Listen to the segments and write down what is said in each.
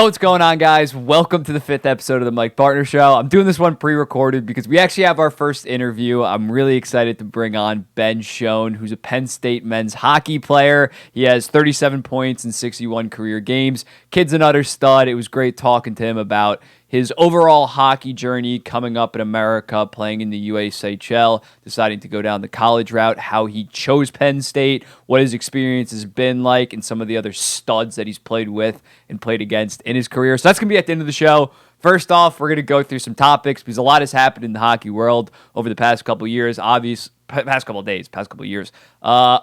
What's going on, guys? Welcome to the 5th episode of the Mike Bartner Show. I'm doing this one pre-recorded because we actually have our first interview. I'm really excited to bring on Ben Schoen, who's a Penn State men's hockey player. He has 37 points in 61 career games. Kid's an utter stud. It was great talking to him about his overall hockey journey coming up in America, playing in the USHL, deciding to go down the college route, how he chose Penn State, what his experience has been like, and some of the other studs that he's played with and played against in his career. So that's going to be at the end of the show. First off, we're going to go through some topics because a lot has happened in the hockey world over the past couple of years, past couple of days, past couple of years.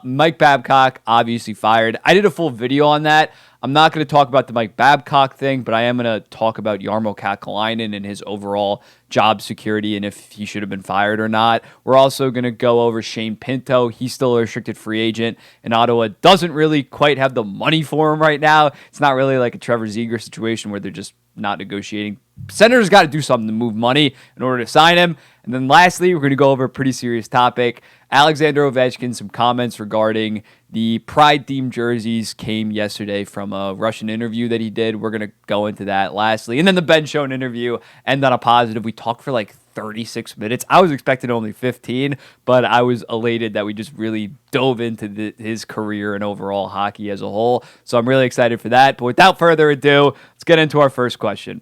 Mike Babcock obviously fired. I did a full video on that. I'm not going to talk about the Mike Babcock thing, but I am going to talk about Jarmo and his overall job security and if he should have been fired or not. We're also going to go over Shane Pinto. He's still a restricted free agent, and Ottawa doesn't really quite have the money for him right now. It's not really like a Trevor Zegras situation where they're just not negotiating. Senators got to do something to move money in order to sign him. And then lastly, we're going to go over a pretty serious topic. Alexander Ovechkin, some comments regarding the Pride-themed jerseys came yesterday from a Russian interview that he did. We're going to go into that lastly. And then the Ben Schoen interview, end on a positive. We talked for like 36 minutes. I was expecting only 15, but I was elated that we just really dove into his career and overall hockey as a whole. So I'm really excited for that. But without further ado, let's get into our first question.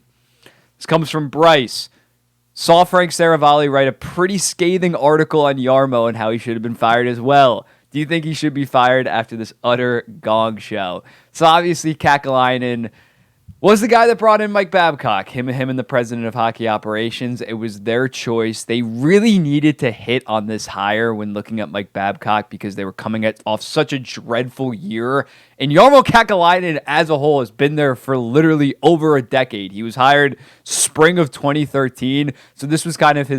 This comes from Bryce. Saw Frank Saravalli write a pretty scathing article on Jarmo and how he should have been fired as well. Do you think he should be fired after this utter gong show? So obviously Kakalainen was the guy that brought in Mike Babcock, him and the president of hockey operations. It was their choice. They really needed to hit on this hire when looking at Mike Babcock because they were coming off such a dreadful year. And Jarmo Kakalainen as a whole has been there for literally over a decade. He was hired spring of 2013. So this was kind of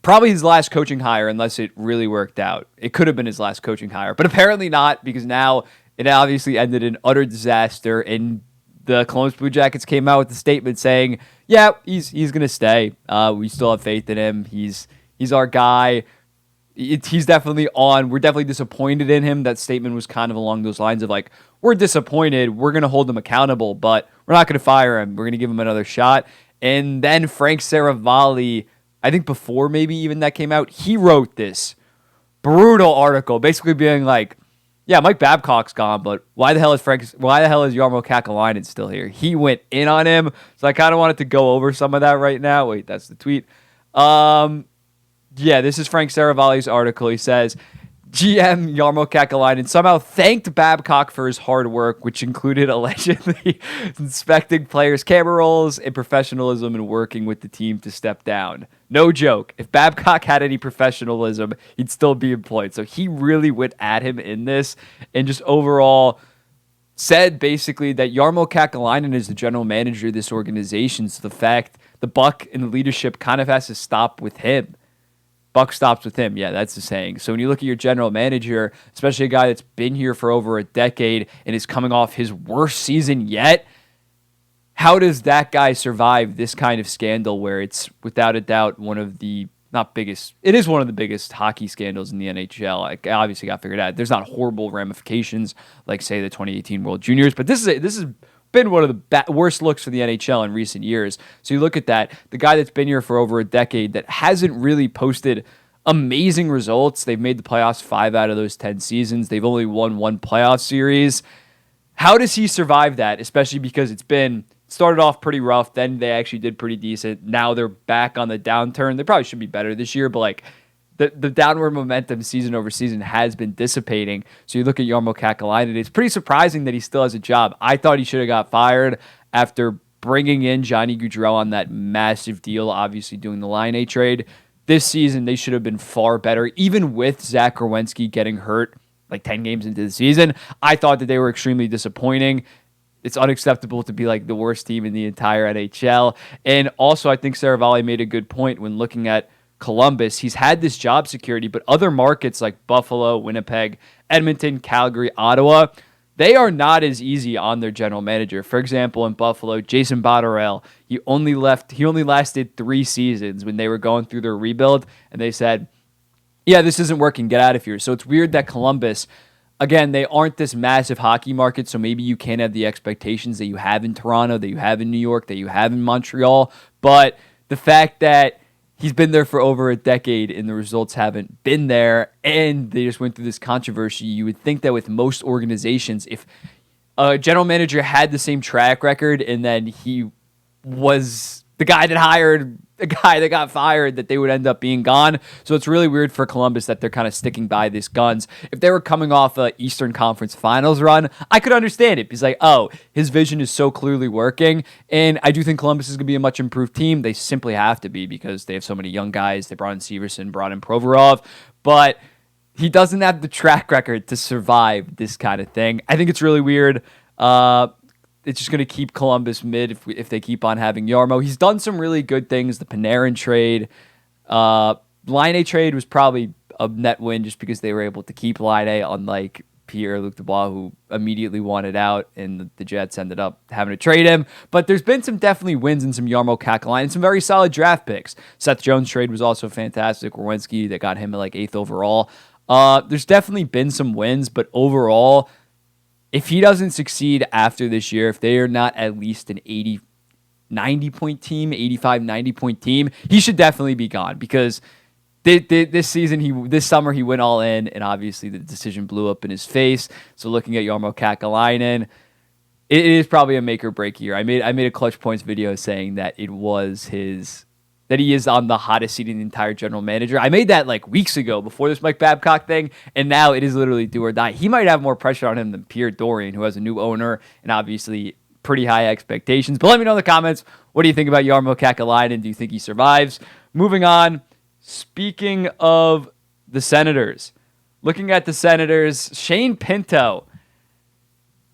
probably his last coaching hire unless it really worked out. It could have been his last coaching hire, but apparently not because now it obviously ended in utter disaster. And the Columbus Blue Jackets came out with a statement saying, yeah, he's going to stay. We still have faith in him. He's our guy. He's definitely on. We're definitely disappointed in him. That statement was kind of along those lines of like, we're disappointed. We're going to hold him accountable, but we're not going to fire him. We're going to give him another shot. And then Frank Saravalli, I think before maybe even that came out, he wrote this brutal article basically being like, yeah, Mike Babcock's gone, but why the hell is Jarmo Kakalainen still here? He went in on him, so I kind of wanted to go over some of that right now. Wait, that's the tweet. Yeah, this is Frank Saravalli's article. He says, GM Jarmo Kakalainen somehow thanked Babcock for his hard work, which included allegedly inspecting players' camera rolls and professionalism and working with the team to step down. No joke. If Babcock had any professionalism, he'd still be employed. So he really went at him in this and just overall said basically that Jarmo Kakalainen is the general manager of this organization. So the fact the buck and the leadership kind of has to stop with him. Buck stops with him. Yeah, that's the saying. So when you look at your general manager, especially a guy that's been here for over a decade and is coming off his worst season yet, how does that guy survive this kind of scandal where it's without a doubt one of the it is one of the biggest hockey scandals in the NHL. Like, obviously got figured out. There's not horrible ramifications like, say, the 2018 World Juniors, but this has been one of the worst looks for the NHL in recent years. So you look at that, the guy that's been here for over a decade that hasn't really posted amazing results. They've made the playoffs 5 out of those 10 seasons. They've only won 1 playoff series. How does he survive that, especially because started off pretty rough, then they actually did pretty decent. Now they're back on the downturn. They probably should be better this year, but like the downward momentum season over season has been dissipating. So you look at Jarmo Kakalainen, it's pretty surprising that he still has a job. I thought he should have got fired after bringing in Johnny Gaudreau on that massive deal, obviously doing the Line A trade. This season, they should have been far better, even with Zach Werenski getting hurt like 10 games into the season. I thought that they were extremely disappointing. It's unacceptable to be like the worst team in the entire NHL. And also, I think Saravalli made a good point when looking at Columbus. He's had this job security, but other markets like Buffalo, Winnipeg, Edmonton, Calgary, Ottawa, they are not as easy on their general manager. For example, in Buffalo, Jason Botterill, he only lasted 3 seasons when they were going through their rebuild, and they said, yeah, this isn't working, get out of here. So it's weird that Columbus, again, they aren't this massive hockey market, so maybe you can't have the expectations that you have in Toronto, that you have in New York, that you have in Montreal. But the fact that he's been there for over a decade and the results haven't been there, and they just went through this controversy, you would think that with most organizations, if a general manager had the same track record and then he was the guy that hired the guy that got fired, that they would end up being gone. So it's really weird for Columbus that they're kind of sticking by these guns. If they were coming off a Eastern Conference Finals run, I could understand it. He's like, oh, his vision is so clearly working. And I do think Columbus is going to be a much improved team. They simply have to be because they have so many young guys. They brought in Severson, brought in Provorov. But he doesn't have the track record to survive this kind of thing. I think it's really weird. It's just going to keep Columbus mid if they keep on having Jarmo. He's done some really good things. The Panarin trade. Line trade was probably a net win just because they were able to keep Line, unlike Pierre-Luc Dubois, who immediately wanted out, and the Jets ended up having to trade him. But there's been some definitely wins in some Jarmo Kakalainen and some very solid draft picks. Seth Jones trade was also fantastic. Werenski, that got him at like 8th overall. There's definitely been some wins, but overall, if he doesn't succeed after this year, if they are not at least an 80, 90-point team, 85, 90-point team, he should definitely be gone because this summer he went all in, and obviously the decision blew up in his face. So looking at Jarmo Kakalainen, it is probably a make or break year. I made a Clutch Points video saying that that he is on the hottest seat in the entire general manager. I made that like weeks ago before this Mike Babcock thing, and now it is literally do or die. He might have more pressure on him than Pierre Dorian, who has a new owner and obviously pretty high expectations. But let me know in the comments, what do you think about Jarmo Kakalainen? Do you think he survives? Moving on, speaking of the Senators, looking at the Senators, Shane Pinto.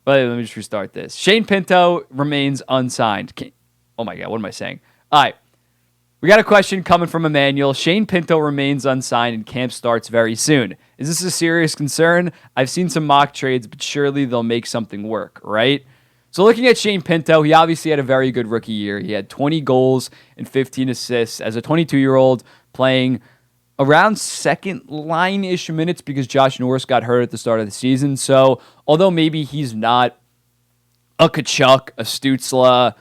Let me just restart this. Shane Pinto remains unsigned. Oh my God, what am I saying? All right. We got a question coming from Emmanuel. Shane Pinto remains unsigned and camp starts very soon. Is this a serious concern? I've seen some mock trades, but surely they'll make something work, right? So looking at Shane Pinto, he obviously had a very good rookie year. He had 20 goals and 15 assists as a 22-year-old playing around second line-ish minutes because Josh Norris got hurt at the start of the season. So although maybe he's not a Kachuk, a Stützle,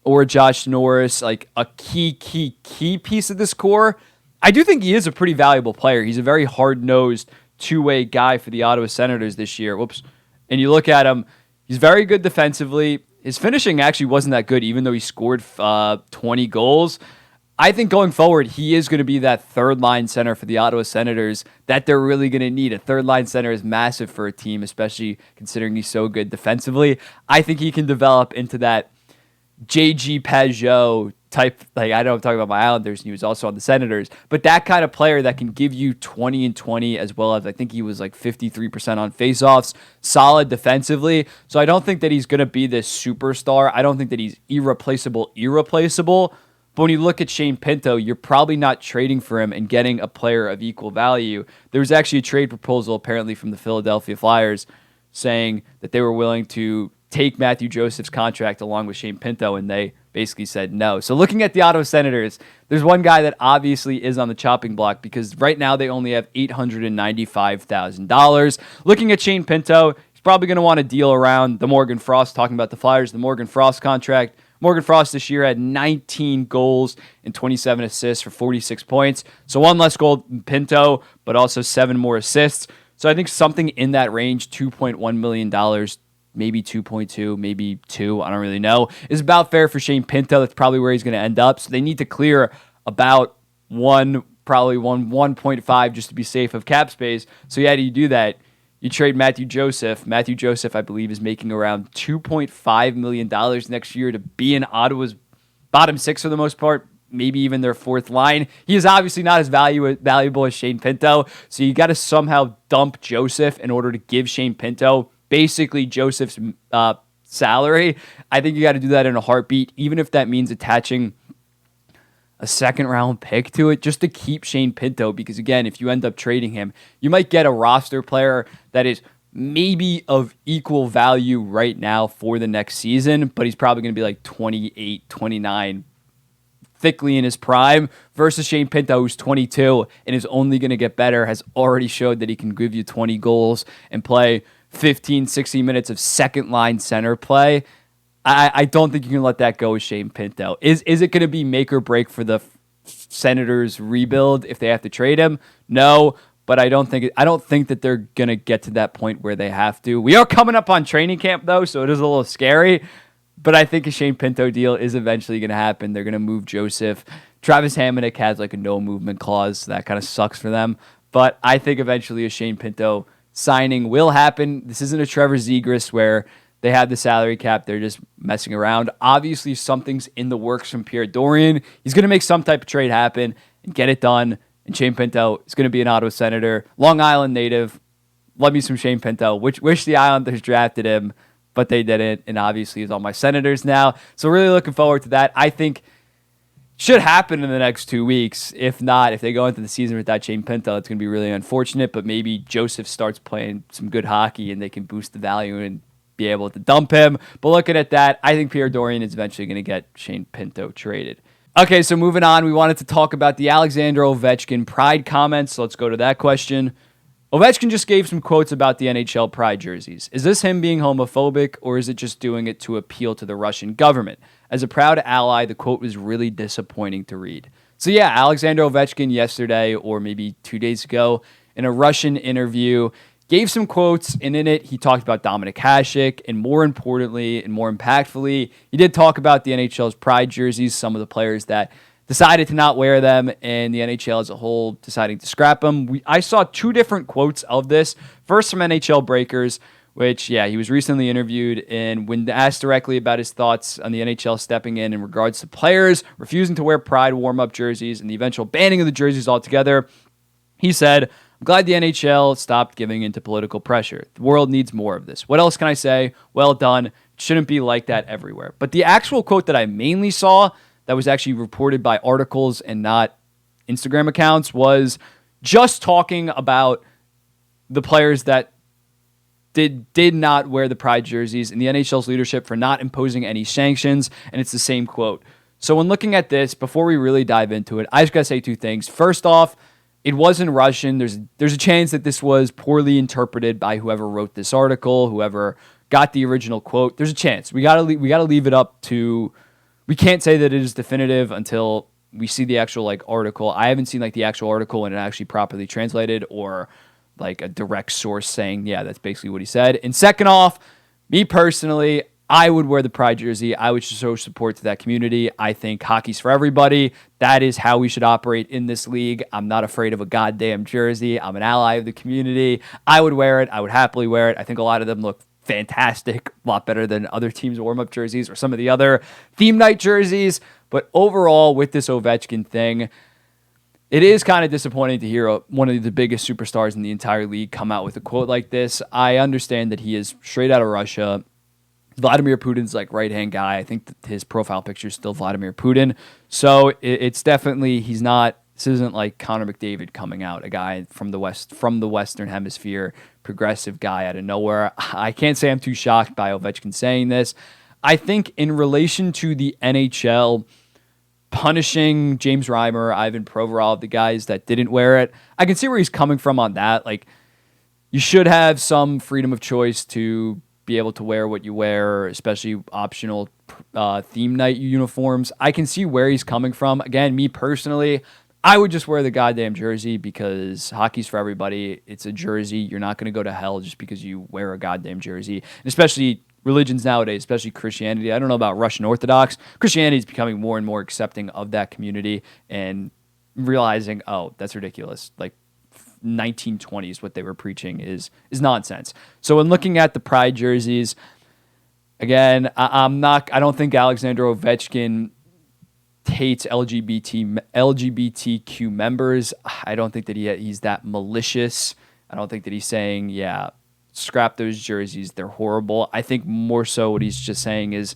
or Josh Norris, like a key piece of this core, I do think he is a pretty valuable player. He's a very hard-nosed, two-way guy for the Ottawa Senators this year. And you look at him, he's very good defensively. His finishing actually wasn't that good, even though he scored 20 goals. I think going forward, he is going to be that third-line center for the Ottawa Senators that they're really going to need. A third-line center is massive for a team, especially considering he's so good defensively. I think he can develop into that JG Pageau type, like I know I'm talking about my Islanders, and he was also on the Senators, but that kind of player that can give you 20 and 20, as well as I think he was like 53% on faceoffs, solid defensively. So I don't think that he's going to be this superstar. I don't think that he's irreplaceable. But when you look at Shane Pinto, you're probably not trading for him and getting a player of equal value. There was actually a trade proposal apparently from the Philadelphia Flyers saying that they were willing to take Matthew Joseph's contract along with Shane Pinto, and they basically said no. So looking at the Ottawa Senators, there's one guy that obviously is on the chopping block because right now they only have $895,000. Looking at Shane Pinto, he's probably going to want to deal around the Morgan Frost, talking about the Flyers, the Morgan Frost contract. Morgan Frost this year had 19 goals and 27 assists for 46 points. So one less goal than Pinto, but also 7 more assists. So I think something in that range, $2.1 million, maybe 2.2, maybe 2, I don't really know, is about fair for Shane Pinto. That's probably where he's going to end up. So they need to clear about 1.5 just to be safe of cap space. So how do you do that? You trade Matthew Joseph. Matthew Joseph, I believe, is making around $2.5 million next year to be in Ottawa's bottom 6 for the most part, maybe even their fourth line. He is obviously not as valuable as Shane Pinto, so you got to somehow dump Joseph in order to give Shane Pinto basically Joseph's salary. I think you got to do that in a heartbeat, even if that means attaching a second-round pick to it just to keep Shane Pinto, because, again, if you end up trading him, you might get a roster player that is maybe of equal value right now for the next season, but he's probably going to be like 28, 29, thickly in his prime, versus Shane Pinto, who's 22 and is only going to get better, has already showed that he can give you 20 goals and play 15, 16 minutes of second-line center play. I don't think you can let that go with Shane Pinto. Is it going to be make or break for the Senators rebuild if they have to trade him? No, but I don't think that they're going to get to that point where they have to. We are coming up on training camp, though, so it is a little scary. But I think a Shane Pinto deal is eventually going to happen. They're going to move Joseph. Travis Hamonic has like a no-movement clause, so that kind of sucks for them. But I think eventually a Shane Pinto signing will happen. This isn't a Trevor Zegras where they have the salary cap. They're just messing around. Obviously, something's in the works from Pierre Dorian. He's going to make some type of trade happen and get it done. And Shane Pinto is going to be an Ottawa Senator, Long Island native. Love me some Shane Pinto. Wish the Islanders drafted him, but they didn't. And obviously, he's on my Senators now. So really looking forward to that. I think should happen in the next 2 weeks. If not, if they go into the season without Shane Pinto, it's going to be really unfortunate. But maybe Joseph starts playing some good hockey and they can boost the value and be able to dump him. But looking at that, I think Pierre Dorian is eventually going to get Shane Pinto traded. Okay, so moving on, we wanted to talk about the Alexander Ovechkin Pride comments. So let's go to that question. Ovechkin just gave some quotes about the NHL Pride jerseys. Is this him being homophobic, or is it just doing it to appeal to the Russian government? As a proud ally, the quote was really disappointing to read. So yeah, Alexander Ovechkin yesterday, or maybe 2 days ago, in a Russian interview, gave some quotes, and in it, he talked about Dominik Hasek, and more importantly and more impactfully, he did talk about the NHL's Pride jerseys, some of the players that decided to not wear them, and the NHL as a whole deciding to scrap them. I saw two different quotes of this. First from NHL Breakers, which, yeah, he was recently interviewed, and when asked directly about his thoughts on the NHL stepping in regards to players refusing to wear Pride warm-up jerseys and the eventual banning of the jerseys altogether, he said, "I'm glad the NHL stopped giving into political pressure. The world needs more of this. What else can I say? Well done. It shouldn't be like that everywhere." But the actual quote that I mainly saw that was actually reported by articles and not Instagram accounts was just talking about the players that did not wear the Pride jerseys and the NHL's leadership for not imposing any sanctions, and it's the same quote. So when looking at this, before we really dive into it, I just got to say two things. First off, it was in Russian. There's a chance that this was poorly interpreted by whoever wrote this article, whoever got the original quote. There's a chance. We gotta leave it up to. We can't say that it is definitive until we see the actual article. I haven't seen the actual article and it actually properly translated or a direct source saying, yeah, that's basically what he said. And second off, me personally, I would wear the Pride jersey. I would show support to that community. I think hockey's for everybody. That is how we should operate in this league. I'm not afraid of a goddamn jersey. I'm an ally of the community. I would wear it. I would happily wear it. I think a lot of them look fantastic, a lot better than other teams' warm-up jerseys or some of the other theme night jerseys. But overall, with this Ovechkin thing, it is kind of disappointing to hear one of the biggest superstars in the entire league come out with a quote like this. I understand that he is straight out of Russia. Vladimir Putin's right-hand guy. I think that his profile picture is still Vladimir Putin. So it's definitely, this isn't like Connor McDavid coming out, a guy from the Western Hemisphere, progressive guy out of nowhere. I can't say I'm too shocked by Ovechkin saying this. I think in relation to the NHL punishing James Reimer, Ivan Provorov, the guys that didn't wear it, I can see where he's coming from on that. You should have some freedom of choice to be able to wear what you wear, especially optional theme night uniforms. I can see where he's coming from. Again, me personally, I would just wear the goddamn jersey because hockey's for everybody. It's a jersey. You're not going to go to hell just because you wear a goddamn jersey. And especially religions nowadays, especially Christianity. I don't know about Russian Orthodox. Christianity is becoming more and more accepting of that community and realizing, oh, that's ridiculous. 1920s, what they were preaching is nonsense. So when looking at the Pride jerseys, again, I don't think Alexander Ovechkin hates LGBTQ members. I don't think that he's that malicious. I don't think that he's saying, yeah, scrap those jerseys, they're horrible. I think more so what he's just saying is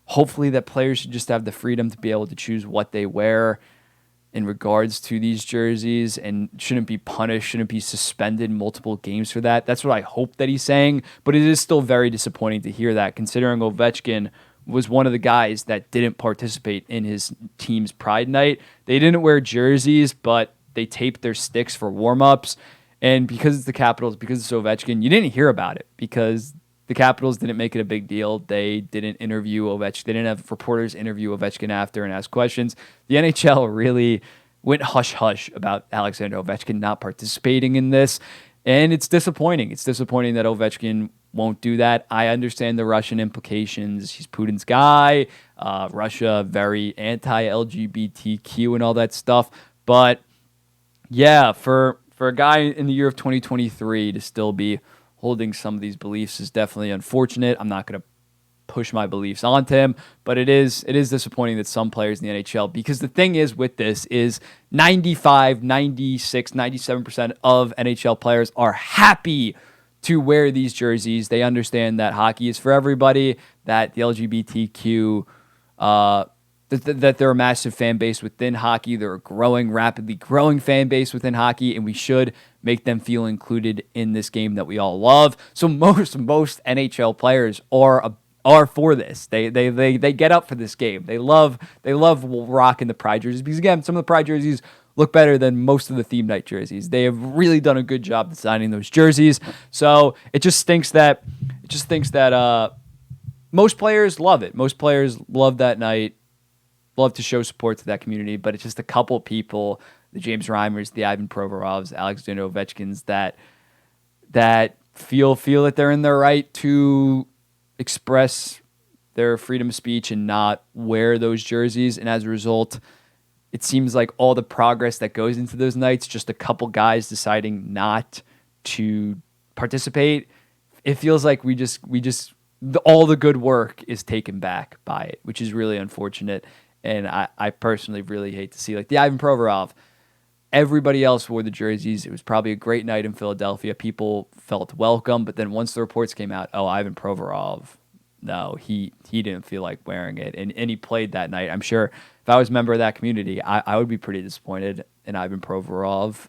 hopefully that players should just have the freedom to be able to choose what they wear in regards to these jerseys and shouldn't be punished, shouldn't be suspended multiple games for that. That's what I hope that he's saying, but it is still very disappointing to hear that considering Ovechkin was one of the guys that didn't participate in his team's Pride Night. They didn't wear jerseys, but they taped their sticks for warm-ups. And because it's the Capitals, because it's Ovechkin, you didn't hear about it because the Capitals didn't make it a big deal. They didn't interview Ovechkin. They didn't have reporters interview Ovechkin after and ask questions. The NHL really went hush-hush about Alexander Ovechkin not participating in this. And it's disappointing. It's disappointing that Ovechkin won't do that. I understand the Russian implications. He's Putin's guy. Russia, very anti-LGBTQ and all that stuff. But yeah, for a guy in the year of 2023 to still be holding some of these beliefs is definitely unfortunate. I'm not going to push my beliefs onto him, but it is disappointing that some players in the NHL, because the thing is with this is 95, 96, 97% of NHL players are happy to wear these jerseys. They understand that hockey is for everybody, that the LGBTQ, that they're a massive fan base within hockey. They're a rapidly growing fan base within hockey, and we should make them feel included in this game that we all love. So most NHL players are for this. They get up for this game. They love rocking the Pride jerseys because, again, some of the Pride jerseys look better than most of the theme night jerseys. They have really done a good job designing those jerseys. So it just stinks that most players love it. Most players love that night, love to show support to that community, but it's just a couple people, the James Reimers, the Ivan Provorovs, Alexander Ovechkins, that feel that they're in their right to express their freedom of speech and not wear those jerseys. And as a result, it seems like all the progress that goes into those nights, just a couple guys deciding not to participate, it feels like all the good work is taken back by it, which is really unfortunate. And I personally really hate to see, like the Ivan Provorov, everybody else wore the jerseys. It was probably a great night in Philadelphia. People felt welcome. But then once the reports came out, Ivan Provorov, no, he didn't feel like wearing it. And he played that night. I'm sure if I was a member of that community, I would be pretty disappointed in Ivan Provorov.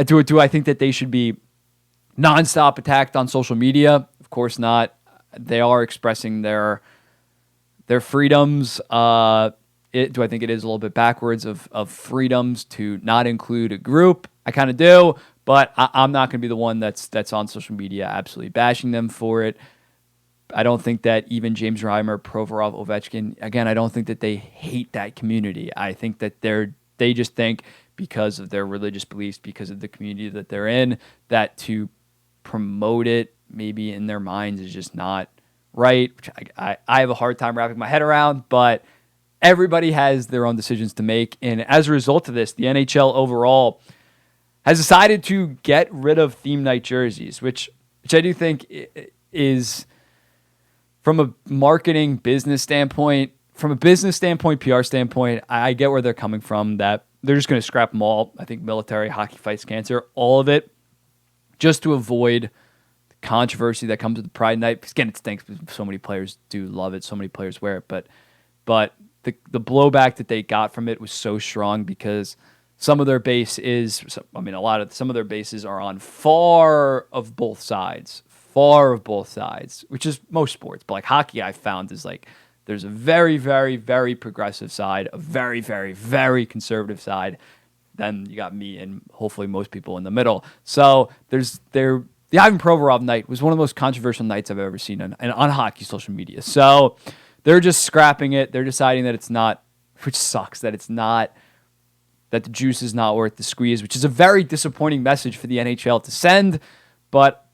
Do I think that they should be nonstop attacked on social media? Of course not. They are expressing their freedoms. Do I think it is a little bit backwards of freedoms to not include a group? I kind of do, but I'm not going to be the one that's on social media absolutely bashing them for it. I don't think that even James Reimer, Provorov, Ovechkin, again, I don't think that they hate that community. I think that they just think because of their religious beliefs, because of the community that they're in, that to promote it maybe in their minds is just not right, which I have a hard time wrapping my head around, but everybody has their own decisions to make. And as a result of this, the NHL overall has decided to get rid of theme night jerseys, which I do think is, from a marketing business standpoint, PR standpoint, I get where they're coming from, that they're just going to scrap them all. I think military, hockey fights cancer, all of it, just to avoid controversy that comes with the Pride Night. Because again, it stinks because so many players do love it, so many players wear it, but the blowback that they got from it was so strong because some of their base is, some of their bases are on far of both sides, which is most sports. But like hockey, I've found is like there's a very, very, very progressive side, a very, very, very conservative side. Then you got me and hopefully most people in the middle. So the Ivan Provorov night was one of the most controversial nights I've ever seen on hockey social media. So they're just scrapping it. They're deciding that it's not, which sucks, that the juice is not worth the squeeze, which is a very disappointing message for the NHL to send. But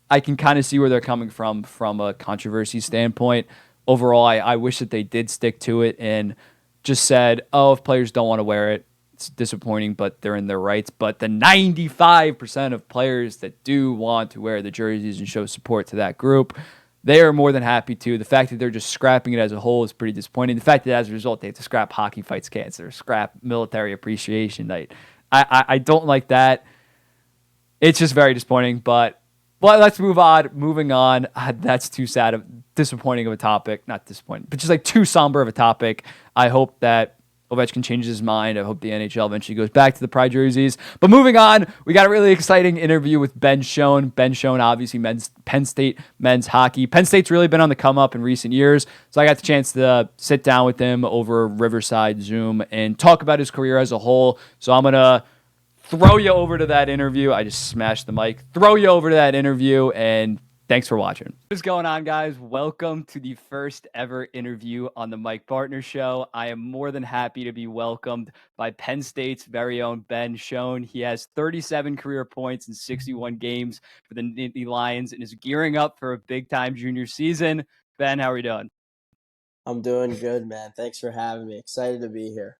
I can kind of see where they're coming from a controversy standpoint. Overall, I wish that they did stick to it and just said, if players don't want to wear it, it's disappointing, but they're in their rights. But the 95% of players that do want to wear the jerseys and show support to that group, they are more than happy to. The fact that they're just scrapping it as a whole is pretty disappointing. The fact that as a result they have to scrap Hockey Fights Cancer, scrap Military Appreciation Night, I don't like that. It's just very disappointing. But let's move on. Moving on. That's too sad, disappointing of a topic. Not disappointing, but just like too somber of a topic. I hope that Ovechkin changes his mind. I hope the NHL eventually goes back to the Pride jerseys. But moving on, we got a really exciting interview with Ben Schoen. Ben Schoen, obviously, Penn State men's hockey. Penn State's really been on the come up in recent years. So I got the chance to sit down with him over Riverside Zoom and talk about his career as a whole. So I'm going to throw you over to that interview. I just smashed the mic. Throw you over to that interview, and thanks for watching. What's going on, guys? Welcome to the first ever interview on the Mike Bartner Show. I am more than happy to be welcomed by Penn State's very own Ben Schoen. He has 37 career points in 61 games for the Nittany Lions and is gearing up for a big-time junior season. Ben, how are you doing? I'm doing good, man. Thanks for having me. Excited to be here.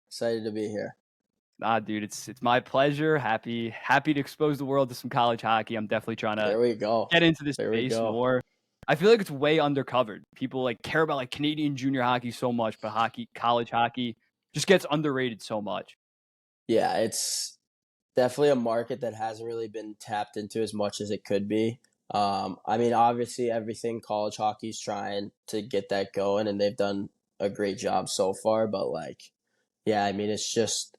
Dude, it's my pleasure. Happy to expose the world to some college hockey. I'm definitely trying to There we go. get into this There we space go. more. I feel like it's way undercovered. People care about Canadian junior hockey so much, but college hockey just gets underrated so much. Yeah, it's definitely a market that hasn't really been tapped into as much as it could be. I mean, obviously, everything college hockey's trying to get that going, and they've done a great job so far. But yeah, I mean, it's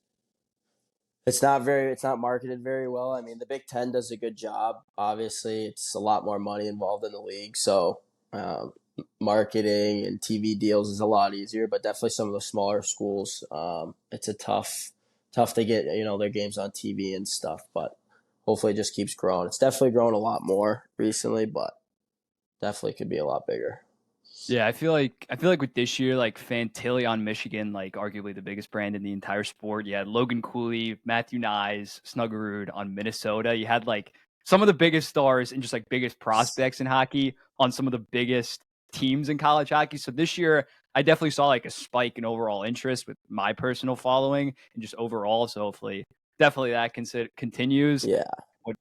not marketed very well. I mean, the Big Ten does a good job. Obviously, it's a lot more money involved in the league, so um, marketing and TV deals is a lot easier. But definitely some of the smaller schools, it's a tough to get their games on TV and stuff. But hopefully, it just keeps growing. It's definitely grown a lot more recently, but definitely could be a lot bigger. Yeah, I feel like with this year, Fantilli on Michigan, arguably the biggest brand in the entire sport. You had Logan Cooley, Matthew Nyes, Snuggerud on Minnesota. You had some of the biggest stars and just biggest prospects in hockey on some of the biggest teams in college hockey. So this year, I definitely saw a spike in overall interest with my personal following and just overall. So hopefully, definitely that continues. Yeah, But,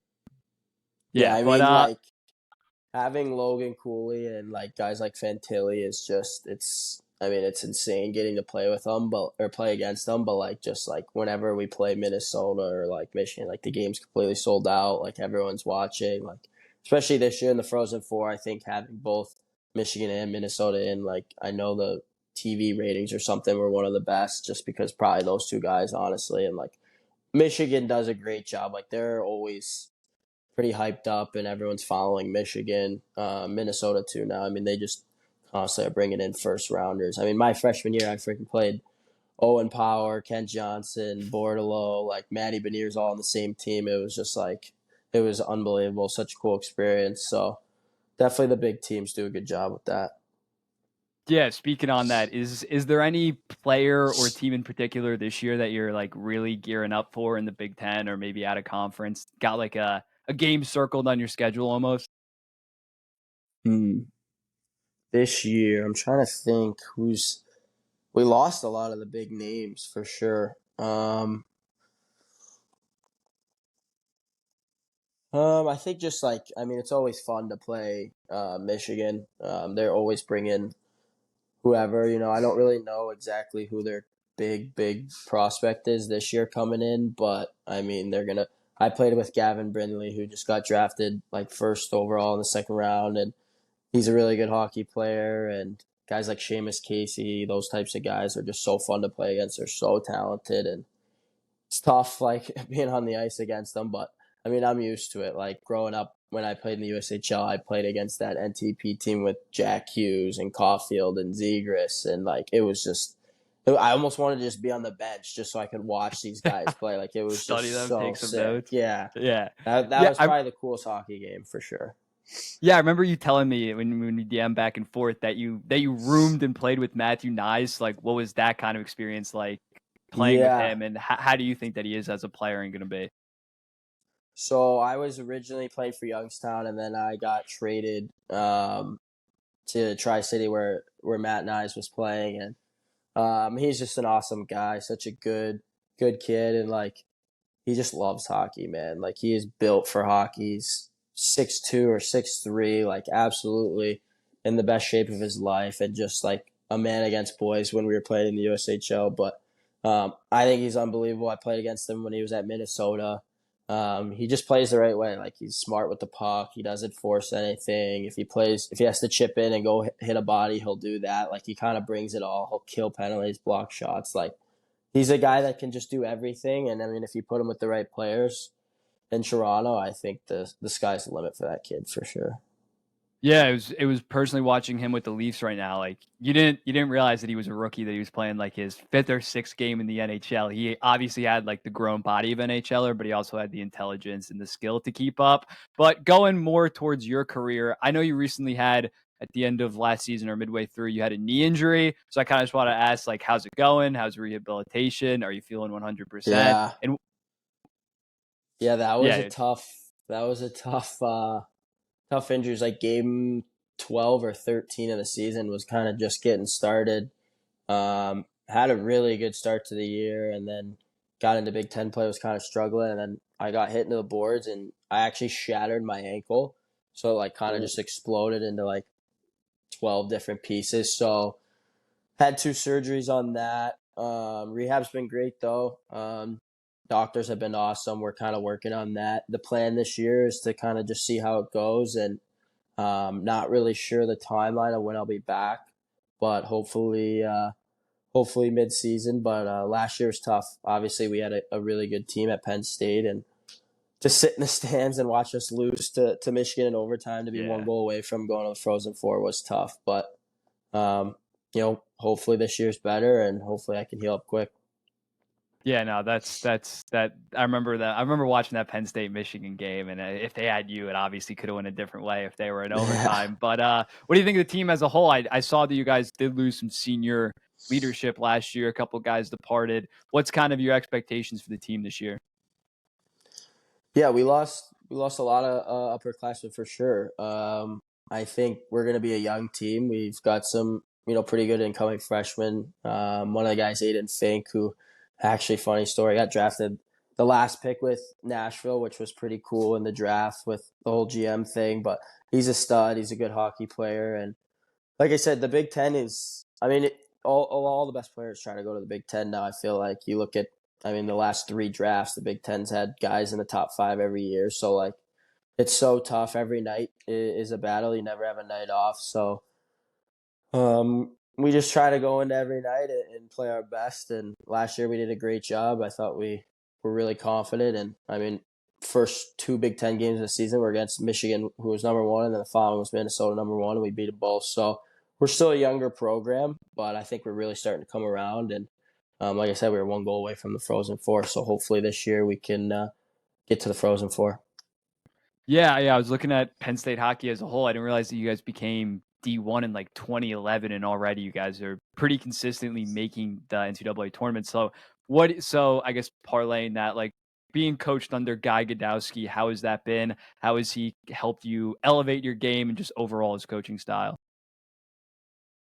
yeah. yeah, I but mean, having Logan Cooley and guys like Fantilli is just it's insane getting to play with them or play against them, but just whenever we play Minnesota or Michigan, the game's completely sold out, everyone's watching, especially this year in the Frozen Four. I think having both Michigan and Minnesota in, I know the TV ratings or something were one of the best, just because probably those two guys, honestly. And Michigan does a great job. They're always pretty hyped up, and everyone's following Michigan, Minnesota too now. I mean, they just constantly are bringing in first rounders. I mean, my freshman year, I freaking played Owen Power, Kent Johnson, Bordalo, Matty Beniers all on the same team. It was just it was unbelievable. Such a cool experience. So definitely the big teams do a good job with that. Yeah, speaking on that, is there any player or team in particular this year that you're really gearing up for in the Big Ten or maybe at a conference? Got a game circled on your schedule almost? Hmm. This year, I'm trying to think we lost a lot of the big names for sure. I think just I mean, it's always fun to play Michigan. They're always bringing whoever. I don't really know exactly who their big prospect is this year coming in, but I mean, they're gonna. I played with Gavin Brindley, who just got drafted first overall in the second round, and he's a really good hockey player. And guys like Seamus Casey, those types of guys are just so fun to play against. They're so talented, and it's tough being on the ice against them, but I mean, I'm used to it. Growing up when I played in the USHL, I played against that NTP team with Jack Hughes and Caulfield and Zegras, and it was just I almost wanted to just be on the bench just so I could watch these guys play. It was Study just them, so take some sick. notes. Yeah. Yeah. That Yeah, was probably the coolest hockey game for sure. I remember you telling me when we DM back and forth that you roomed and played with Matthew Nyes. What was that kind of experience like playing with Yeah. him, and how do you think that he is as a player and going to be? So I was originally playing for Youngstown, and then I got traded to Tri City where Matt Nyes was playing, and he's just an awesome guy, such a good kid, and he just loves hockey, man. He is built for hockey. He's 6'2" or 6'3", absolutely in the best shape of his life, and just a man against boys when we were playing in the USHL. But I think he's unbelievable. I played against him when he was at Minnesota. He just plays the right way. He's smart with the puck. He doesn't force anything. If he has to chip in and go hit a body, he'll do that. He kind of brings it all. He'll kill penalties, block shots. he's a guy that can just do everything. And I mean, if you put him with the right players in Toronto, I think the sky's the limit for that kid for sure. Yeah, it was personally watching him with the Leafs right now. Like you didn't realize that he was a rookie, that he was playing like his fifth or sixth game in the NHL. He obviously had like the grown body of NHLer, but he also had the intelligence and the skill to keep up. But going more towards your career, I know you recently had at the end of last season or midway through, you had a knee injury. So I kind of just want to ask, like, how's it going? How's rehabilitation? Are you feeling 100%? Yeah, And yeah, yeah, that was a tough injuries. Like game 12 or 13 of the season was kind of just getting started. Had a really good start to the year, and then got into Big Ten play, was kind of struggling, and then I got hit into the boards, and I actually shattered my ankle, so it, like kind of just exploded into like 12 different pieces. So had two surgeries on that. Rehab's been great though. Doctors have been awesome. We're kind of working on that. The plan this year is to kind of just see how it goes, and not really sure the timeline of when I'll be back, but hopefully mid-season. But last year was tough. Obviously, we had a really good team at Penn State, and to sit in the stands and watch us lose to Michigan in overtime to be one yeah. goal away from going to the Frozen Four was tough. But um, hopefully this year's better, and hopefully I can heal up quick. Yeah, no, that's that. I remember that. I remember watching that Penn State Michigan game, and if they had you, it obviously could have went a different way if they were in Yeah. overtime. But what do you think of the team as a whole? I saw that you guys did lose some senior leadership last year. A couple guys departed. What's kind of your expectations for the team this year? Yeah, we lost a lot of upperclassmen for sure. I think we're going to be a young team. We've got some pretty good incoming freshmen. One of the guys, Aiden Fink, who actually funny story, got drafted the last pick with Nashville, which was pretty cool in the draft with the whole GM thing. But he's a stud. He's a good hockey player, and like I said, the Big Ten is. I mean, all the best players trying to go to the Big Ten now. I feel like you look at. I mean, the last three drafts, the Big Ten's had guys in the top five every year. So like, it's so tough. Every night is a battle. You never have a night off. So we just try to go into every night and play our best. And last year we did a great job. I thought we were really confident. And I mean, first two Big Ten games of the season were against Michigan, who was number one, and then the following was Minnesota, number one, and we beat them both. So we're still a younger program, but I think we're really starting to come around. And like I said, we were one goal away from the Frozen Four. So hopefully this year we can get to the Frozen Four. Yeah, yeah. I was looking at Penn State hockey as a whole. I didn't realize that you guys became D1 in like 2011, and already you guys are pretty consistently making the NCAA tournament. So what? So I guess parlaying that, like being coached under Guy Godowski, how has that been? How has he helped you elevate your game and just overall his coaching style?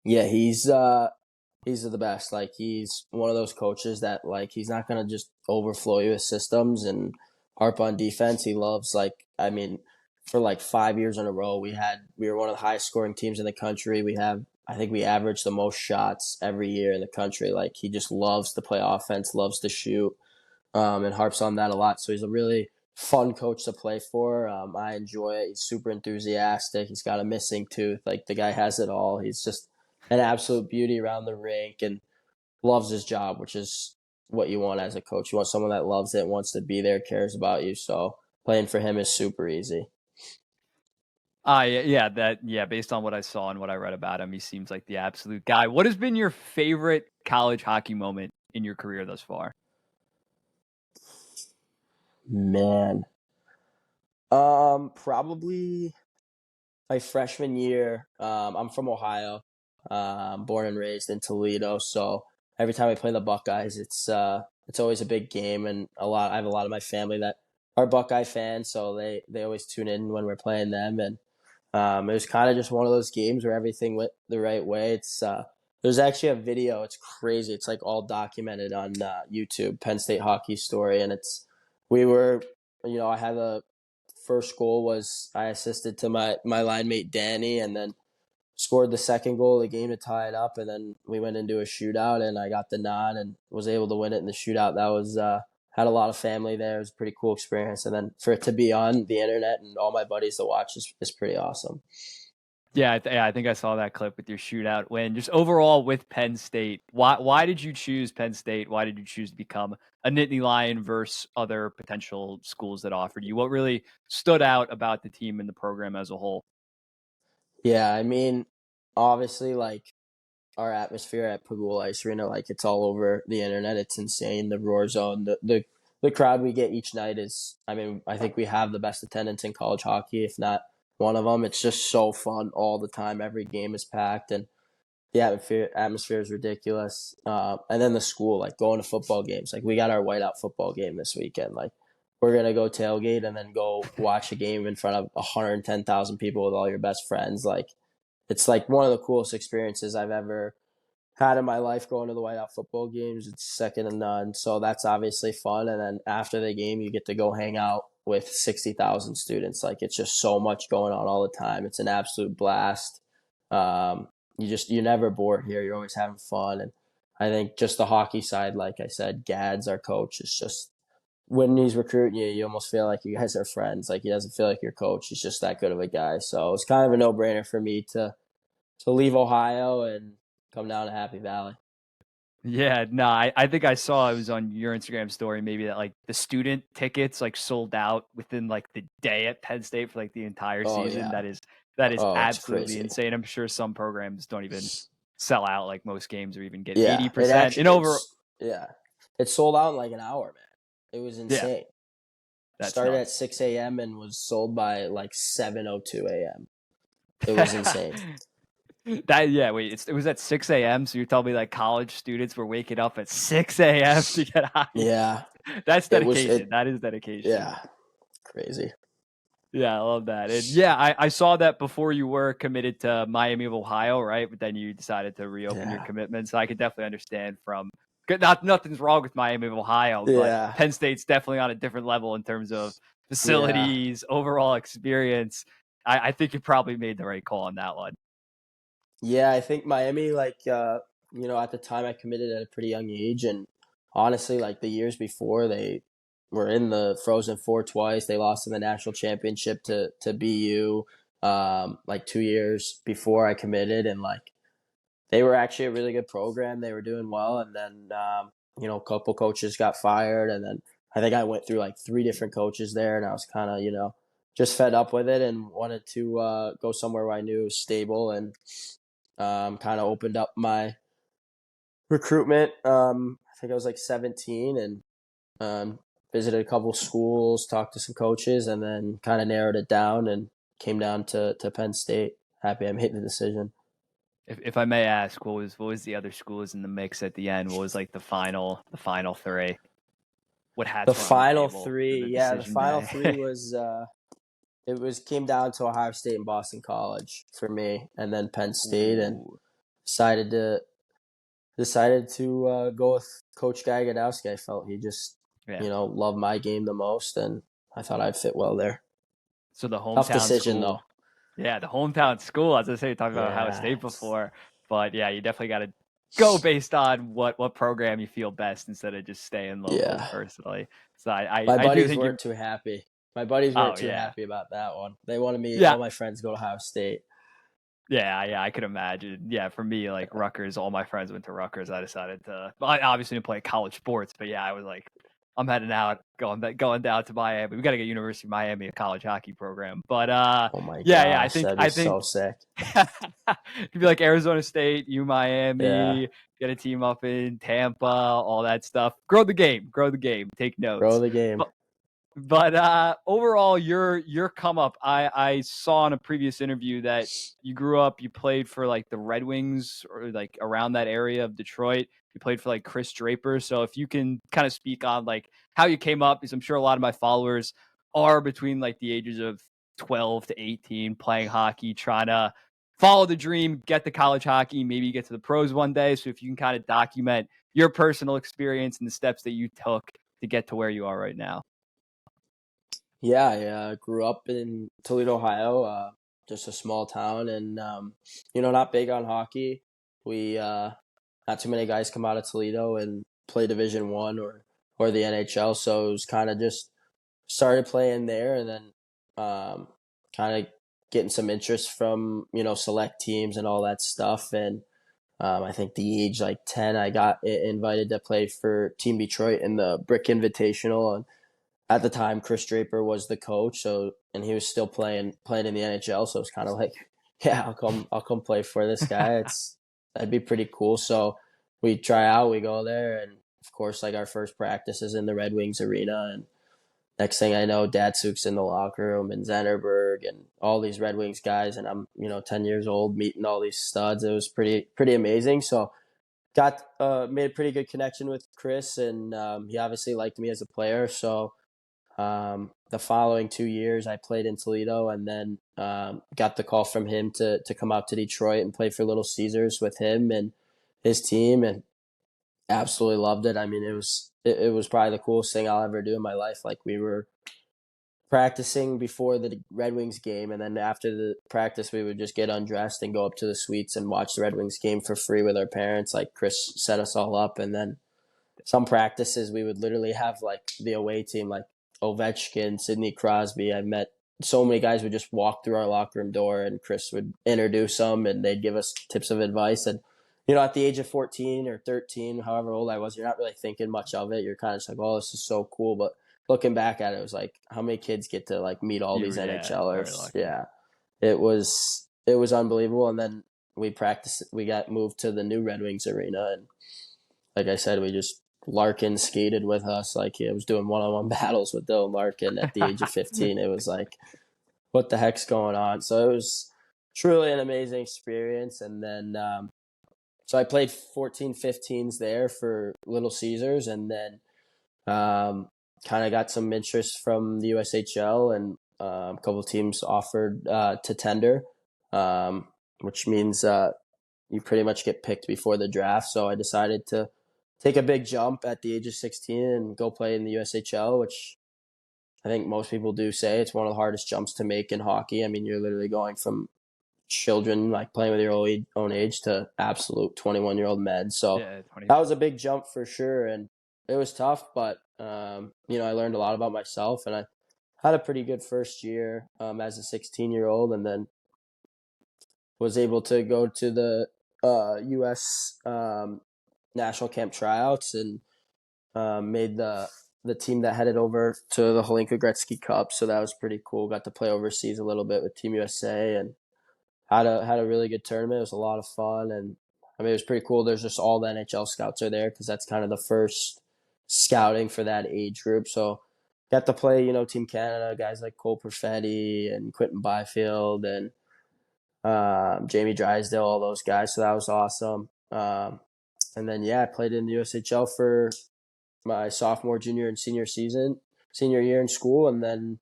Yeah, he's the best. Like he's one of those coaches that like he's not gonna just overflow you with systems and harp on defense. He loves like I mean, for like 5 years in a row we were one of the highest scoring teams in the country. I think we averaged the most shots every year in the country. Like he just loves to play offense, loves to shoot, and harps on that a lot. So he's a really fun coach to play for. I enjoy it. He's super enthusiastic. He's got a missing tooth. Like the guy has it all. He's just an absolute beauty around the rink and loves his job, which is what you want as a coach. You want someone that loves it, wants to be there, cares about you. So playing for him is super easy. Yeah, yeah, yeah. Based on what I saw and what I read about him, he seems like the absolute guy. What has been your favorite college hockey moment in your career thus far? Man, probably my freshman year. I'm from Ohio, born and raised in Toledo. So every time we play the Buckeyes, it's always a big game, and I have a lot of my family that are Buckeye fans, so they always tune in when we're playing them, and it was kind of just one of those games where everything went the right way. There's actually a video. It's crazy. It's like all documented on YouTube. Penn State hockey story, and we were, I had a first goal was I assisted to my line mate Danny, and then scored the second goal of the game to tie it up, and then we went into a shootout, and I got the nod and was able to win it in the shootout. That was had a lot of family there. It was a pretty cool experience, and then for it to be on the internet and all my buddies to watch is pretty awesome. Yeah, I think I saw that clip with your shootout win. Just overall with Penn State, why did you choose Penn State? Why did you choose to become a Nittany Lion versus other potential schools that offered you? What really stood out about the team and the program as a whole? Yeah, I mean, obviously, like our atmosphere at Pagula Ice Arena, like it's all over the internet. It's insane. The roar zone, the crowd we get each night is. I mean, I think we have the best attendance in college hockey, if not one of them. It's just so fun all the time. Every game is packed, and the atmosphere is ridiculous. And then the school, like going to football games. Like we got our whiteout football game this weekend. Like we're gonna go tailgate and then go watch a game in front of 110,000 people with all your best friends. Like it's like one of the coolest experiences I've ever had in my life going to the whiteout football games. It's second to none. So that's obviously fun. And then after the game, you get to go hang out with 60,000 students. Like it's just so much going on all the time. It's an absolute blast. You're never bored here. You're always having fun. And I think just the hockey side, like I said, Gads, our coach, is just when he's recruiting you, you almost feel like you guys are friends. Like he doesn't feel like your coach. He's just that good of a guy. So it's kind of a no brainer for me to leave Ohio and come down to Happy Valley. Yeah, no, I think I saw it was on your Instagram story, maybe that like the student tickets like sold out within like the day at Penn State for like the entire Oh season. yeah. That is Oh, it's absolutely crazy. insane. I'm sure some programs don't even sell out like most games or even get Yeah, it 80%. actually And over it's yeah, it sold out in like an hour, man. It was yeah, insane. that's Started at nuts. 6 a.m. and was sold by like 7:02 a.m. It was insane. That yeah, wait, it was at 6 a.m. So you're telling me like college students were waking up at 6 a.m. to get hockey Yeah, tickets. That's it was dedication. it. That is dedication. Yeah, crazy. Yeah, I love that. And yeah, I saw that before you were committed to Miami of Ohio, right? But then you decided to reopen your Yeah, commitment. So I could definitely understand from nothing's wrong with Miami of Ohio, but yeah, Penn State's definitely on a different level in terms of yeah. facilities, overall experience. I think you probably made the right call on that one. Yeah, I think Miami, like, at the time I committed at a pretty young age. And honestly, like the years before, they were in the Frozen Four twice. They lost in the national championship to BU, like 2 years before I committed. And like, they were actually a really good program. They were doing well. And then, a couple coaches got fired. And then I think I went through like three different coaches there. And I was kind of, just fed up with it and wanted to go somewhere where I knew it was stable and kind of opened up my recruitment. I think I was like 17 and visited a couple schools, talked to some coaches, and then kind of narrowed it down and came down to Penn State. Happy I made the decision. If I may ask, what was the other schools in the mix at the end? What was like the final three? What The hats were on the final table for three, the yeah, the decision final day? three was it was came down to Ohio State and Boston College for me, and then Penn State, and Ooh, decided to go with Coach Gagadowski. I felt he just, yeah. loved my game the most, and I thought I'd fit well there. So the Tough hometown decision, though. school. Yeah, the hometown school. As I say, we talked about Ohio Yeah. State before, but yeah, you definitely got to go based on what program you feel best instead of just staying local Yeah. personally. So I My I do buddies think you. weren't too happy. My buddies Oh weren't too yeah, happy about that one. They wanted me, yeah. all my friends, go to Ohio State. Yeah, I could imagine. Yeah, for me, like Rutgers, all my friends went to Rutgers. I decided to. Well, I obviously didn't play college sports, but yeah, I was like, I'm heading out, going down to Miami. We got to get University of Miami a college hockey program. But Oh my yeah, I gosh, think that'd be I so think sick. it could be like Arizona State, U Yeah. Miami, get a team up in Tampa, all that stuff. Grow the game, take Grow notes. the game. But overall, your come up. I saw in a previous interview that you grew up, you played for like the Red Wings or like around that area of Detroit. You played for like Chris Draper. So if you can kind of speak on like how you came up, because I'm sure a lot of my followers are between like the ages of 12 to 18 playing hockey, trying to follow the dream, get to college hockey, maybe get to the pros one day. So if you can kind of document your personal experience and the steps that you took to get to where you are right now. Yeah, I grew up in Toledo, Ohio, just a small town, and not big on hockey. We not too many guys come out of Toledo and play Division One or the NHL, so it was kind of just started playing there, and then kind of getting some interest from select teams and all that stuff. And I think the age like 10, I got invited to play for Team Detroit in the Brick Invitational. And at the time, Chris Draper was the coach, and he was still playing in the NHL. So it's kind of like, yeah, I'll come play for this guy. That'd be pretty cool. So we try out, we go there, and of course, like our first practice is in the Red Wings arena, and next thing I know, Datsuk's in the locker room and Zennerberg and all these Red Wings guys, and I'm 10 years old meeting all these studs. It was pretty amazing. So got made a pretty good connection with Chris, and he obviously liked me as a player. So the following 2 years, I played in Toledo, and then got the call from him to come out to Detroit and play for Little Caesars with him and his team, and absolutely loved it. I mean, it was probably the coolest thing I'll ever do in my life. Like, we were practicing before the Red Wings game, and then after the practice, we would just get undressed and go up to the suites and watch the Red Wings game for free with our parents. Like, Chris set us all up, and then some practices we would literally have like the away team, like Ovechkin, Sidney Crosby. I met so many guys would just walk through our locker room door, and Chris would introduce them, and they'd give us tips of advice. And at the age of 14 or 13, however old I was, you're not really thinking much of it. You're kind of just like, oh, this is so cool. But looking back at it, it was like, how many kids get to like meet all these Very NHLers? lucky. Yeah, it was unbelievable. And then we got moved to the new Red Wings arena, and like I said, we just Larkin skated with us. Like, he was doing one-on-one battles with Dylan Larkin at the age of 15. It was like, what the heck's going on? So it was truly an amazing experience. And then, so I played 14-15s there for Little Caesars, and then kind of got some interest from the USHL, and a couple of teams offered to tender, which means you pretty much get picked before the draft. So I decided to take a big jump at the age of 16 and go play in the USHL, which I think most people do say it's one of the hardest jumps to make in hockey. I mean, you're literally going from children, like playing with your own age, to absolute 21-year-old men. So Yeah, 20. that was a big jump for sure. And it was tough, but, I learned a lot about myself, and I had a pretty good first year as a 16-year-old, and then was able to go to the U.S. National Camp tryouts, and made the team that headed over to the Holinka Gretzky Cup. So that was pretty cool. Got to play overseas a little bit with Team USA, and had a really good tournament. It was a lot of fun, and I mean, it was pretty cool. There's just all the NHL scouts are there because that's kind of the first scouting for that age group. So got to play, Team Canada, guys like Cole Perfetti and Quentin Byfield and Jamie Drysdale, all those guys. So that was awesome. And then, I played in the USHL for my sophomore, junior, and senior year in school, and then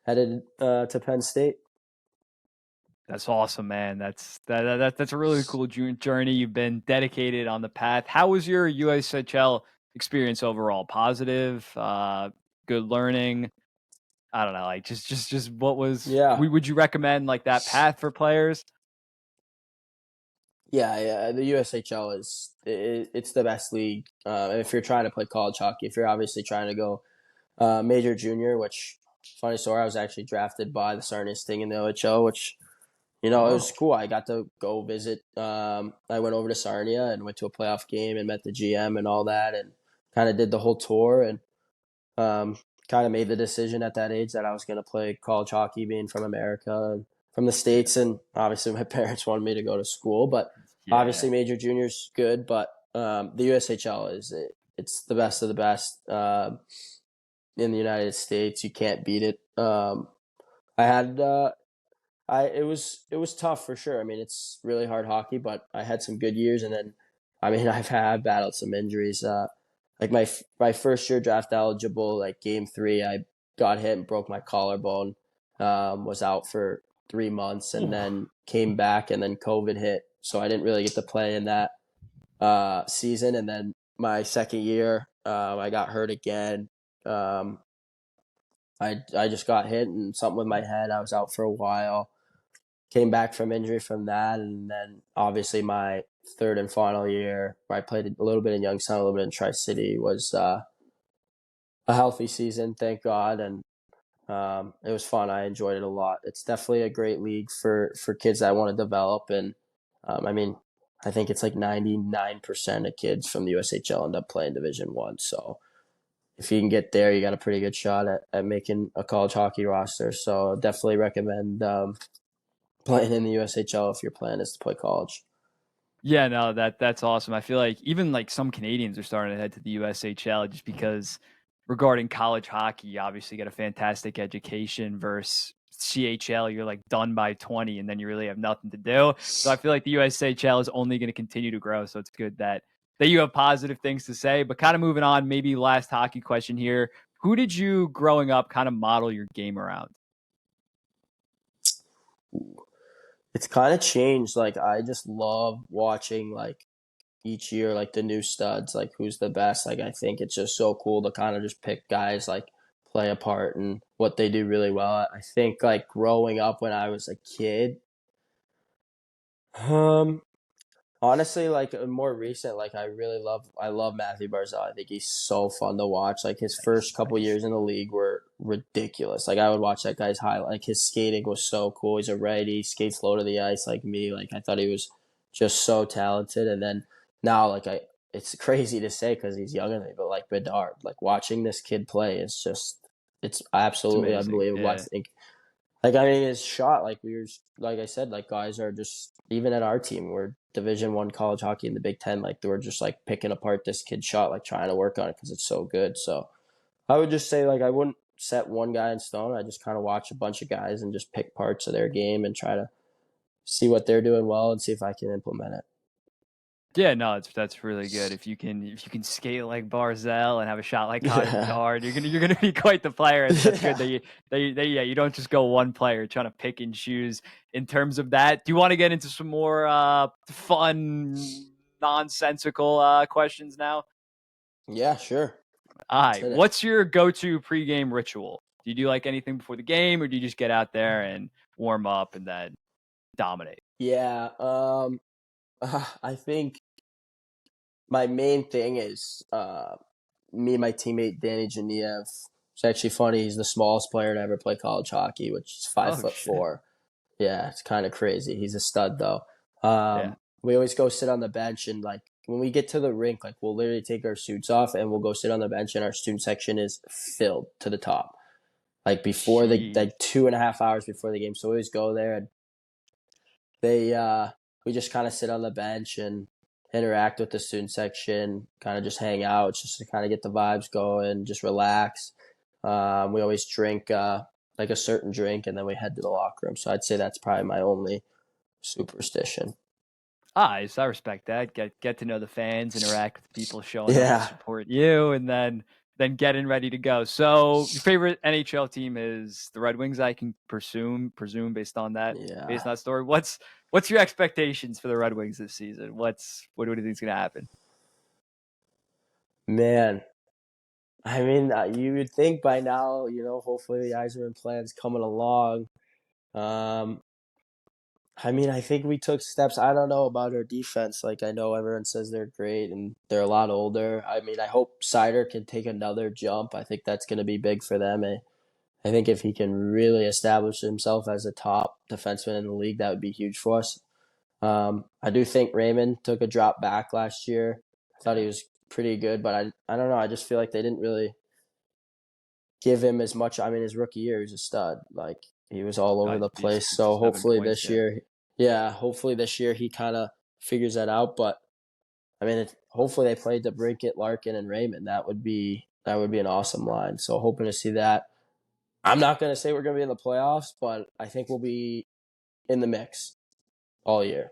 headed to Penn State. That's awesome, man. That's a really cool journey. You've been dedicated on the path. How was your USHL experience overall? Positive, good learning. I don't know, like just what was? Yeah. Would you recommend like that path for players? Yeah. The USHL it's the best league. If you're trying to play college hockey, if you're obviously trying to go major junior, which, funny story, I was actually drafted by the Sarnia Sting in the OHL, which it was cool. I got to go visit. I went over to Sarnia and went to a playoff game and met the GM and all that, and kind of did the whole tour, and kind of made the decision at that age that I was going to play college hockey, being from America and from the States. And obviously my parents wanted me to go to school, but obviously major junior's good, but the USHL it's the best of the best in the United States. You can't beat it. I had it was tough for sure. I mean, it's really hard hockey, but I had some good years, and then I mean, I've battled some injuries. Like my first year draft eligible, like game 3, I got hit and broke my collarbone. Was out for 3 months, and then came back, and then COVID hit, so I didn't really get to play in that season. And then my second year, I got hurt again. I just got hit and something with my head. I was out for a while. Came back from injury from that, and then obviously my third and final year, where I played a little bit in Youngstown, a little bit in Tri-City, was a healthy season, thank God. And It was fun. I enjoyed it a lot. It's definitely a great league for kids that want to develop. And I mean, I think it's like 99% of kids from the USHL end up playing Division One. So if you can get there, you got a pretty good shot at making a college hockey roster. So definitely recommend playing in the USHL if your plan is to play college. Yeah, no, that's awesome. I feel like even like some Canadians are starting to head to the USHL just because regarding college hockey, you obviously get a fantastic education versus CHL, you're like done by 20 and then you really have nothing to do. So I feel like the USHL is only going to continue to grow. So it's good that you have positive things to say. But kind of moving on, maybe last hockey question here. Who did you growing up kind of model your game around? It's kind of changed. Like I just love watching like each year, like the new studs, like who's the best. Like I think it's just so cool to kind of just pick guys like play a part and what they do really well. I think like growing up when I was a kid, um, honestly, like more recent, like I love Matthew Barzal. I think he's so fun to watch. Like his first Nice, couple nice. years in the league were ridiculous. Like I would watch that guy's highlight. Like his skating was so cool. He's a righty, skates low to the ice like me. Like I thought he was just so talented. And then now, it's crazy to say because he's younger than me, but like Bedard, like watching this kid play is just, it's It's absolutely amazing. unbelievable. I Yeah. think like I mean, his shot, like we were, like I said, like guys are just even at our team, we're Division One college hockey in the Big Ten. Like we're just like picking apart this kid's shot, like trying to work on it because it's so good. So I would just say like I wouldn't set one guy in stone. I just kind of watch a bunch of guys and just pick parts of their game and try to see what they're doing well and see if I can implement it. Yeah, no, that's really good. If you can skate like Barzell and have a shot like Connor Yeah, Bedard, you're gonna be quite the player. And that's good that yeah, you don't just go one player trying to pick and choose in terms of that. Do you want to get into some more fun, nonsensical questions now? yeah. Sure, All let's right, hit it. what's your go-to pregame ritual? Do you do like anything before the game, or do you just get out there and warm up and then dominate? Yeah, I think my main thing is me and my teammate Danny Genev. It's actually funny. He's the smallest player to ever play college hockey, which is five Oh foot shit! four. Yeah, it's kind of crazy. He's a stud though. Yeah. We always go sit on the bench and like when we get to the rink, like we'll literally take our suits off and we'll go sit on the bench and our student section is filled to the top. Like before the Jeez. like 2.5 hours before the game. So we always go there and they we just kind of sit on the bench and interact with the student section, kind of just hang out, just to kind of get the vibes going, just relax. We always drink like a certain drink, and then we head to the locker room. So I'd say that's probably my only superstition. Nice. I respect that. Get to know the fans, interact with people showing up to Yeah, support you, and then getting ready to go. So your favorite NHL team is the Red Wings. I can presume based yeah, on that story. What's your expectations for the Red Wings this season? What do you think is going to happen? man. I mean, you would think by now, hopefully the Eiserman plan's coming along. Um, I mean, I think we took steps. I don't know about our defense. Like, I know everyone says they're great and they're a lot older. I mean, I hope Sider can take another jump. I think that's going to be big for them. I think if he can really establish himself as a top defenseman in the league, that would be huge for us. I do think Raymond took a drop back last year. I thought he Yeah. was pretty good, but I don't know. I just feel like they didn't really give him as much. I mean, his rookie year, he was a stud. Like he was all over Nice. the He's place. So 67 hopefully points. this Yeah. year, yeah, hopefully this year he kind of figures that out. But I mean, hopefully they played DeBrincat, Larkin, and Raymond. That would be an awesome line. So hoping to see that. I'm not going to say we're going to be in the playoffs, but I think we'll be in the mix all year.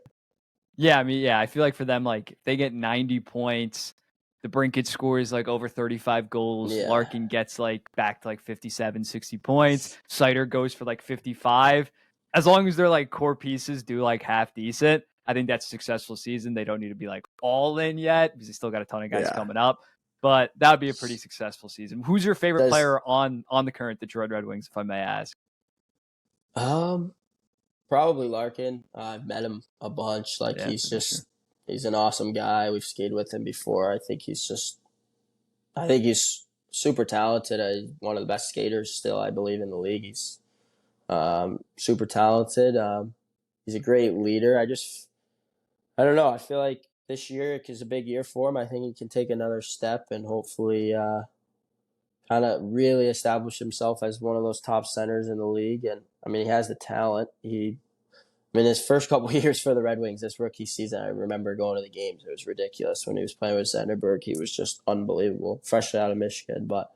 Yeah, I mean, yeah, I feel like for them, like if they get 90 points, the Brinkett scores like over 35 goals. Yeah, Larkin gets like back to like 57, 60 points. Sider goes for like 55. As long as their like core pieces do like half decent, I think that's a successful season. They don't need to be like all in yet because they still got a ton of guys yeah. coming up. But that would be a pretty successful season. Who's your favorite Does player on the current Detroit Red Wings, if I may ask? um Probably Larkin. I've met him a bunch. Like Yeah, for sure. he's an awesome guy. We've skated with him before. I think he's super talented. One of the best skaters still, I believe, in the league. He's super talented. He's a great leader. I don't know. I feel like this year is a big year for him. I think he can take another step and hopefully kind of really establish himself as one of those top centers in the league. And I mean, he has the talent. I mean, his first couple of years for the Red Wings, this rookie season, I remember going to the games. It was ridiculous when he was playing with Zenderberg. He was just unbelievable, fresh out of Michigan. But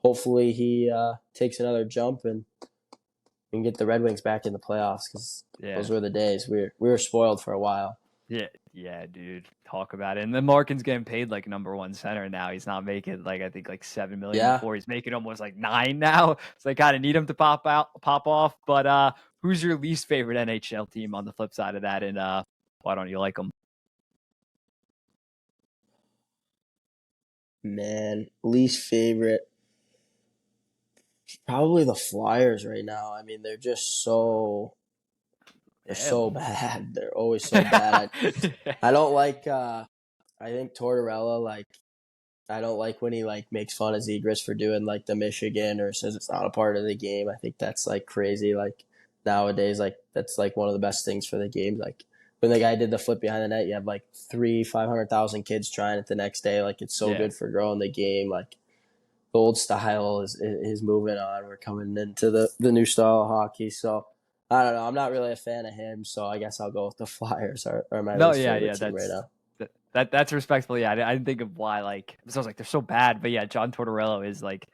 hopefully he takes another jump and we can get the Red Wings back in the playoffs because Yeah. those were the days. We were spoiled for a while. Yeah, dude. Talk about it. And then Larkin's getting paid like number one center now. He's not making like I think like $7 million Yeah. before. He's making almost like $9 million now. So I kind of need him to pop off. But who's your least favorite NHL team on the flip side of that? And why don't you like them? Man, least favorite. Probably the Flyers right now. I mean, they're so bad. They're always so bad. I don't like I think Tortorella, like I don't like when he like makes fun of Zegras for doing like the Michigan or says it's not a part of the game. I think that's like crazy. Like nowadays, like that's like one of the best things for the game. Like when the guy did the flip behind the net, you have like 500,000 kids trying it the next day. Like it's so good for growing the game. Like the old style is moving on. We're coming into the new style of hockey. So I don't know. I'm not really a fan of him. So I guess I'll go with the Flyers are my No, least yeah, favorite team right now. that's respectful. Yeah, I didn't think of why. Like, so I was like, they're so bad. But yeah, John Tortorella is like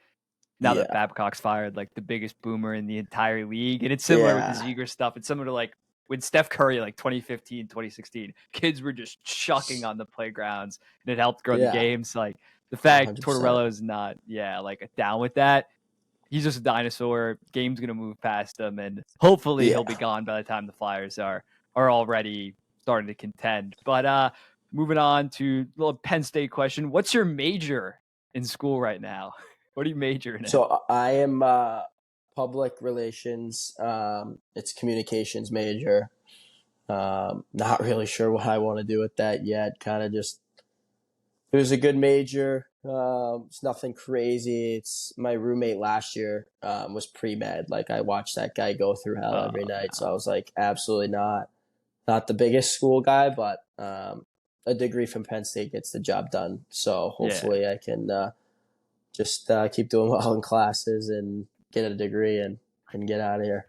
now that Yeah. Babcock's fired, like the biggest boomer in the entire league. And it's similar with the Yeah. Ziegler stuff. It's similar to like when Steph Curry, like 2015, 2016, kids were just chucking on the playgrounds and it helped grow the Yeah. games. Like the fact 100%. Tortorella is not, like down with that. He's just a dinosaur. Game's gonna move past him, and hopefully he'll be Yeah. gone by the time the Flyers are already starting to contend. But moving on to a little Penn State question: what's your major in school right now? What are you majoring in? So I am public relations. It's communications major. Not really sure what I want to do with that yet. Kind of just it was a good major. It's nothing crazy. It's my roommate last year was pre-med. Like I watched that guy go through hell every night. So I was like, absolutely not the biggest school guy, but a degree from Penn State gets the job done. So Yeah. hopefully I can just keep doing well in classes and get a degree and get out of here.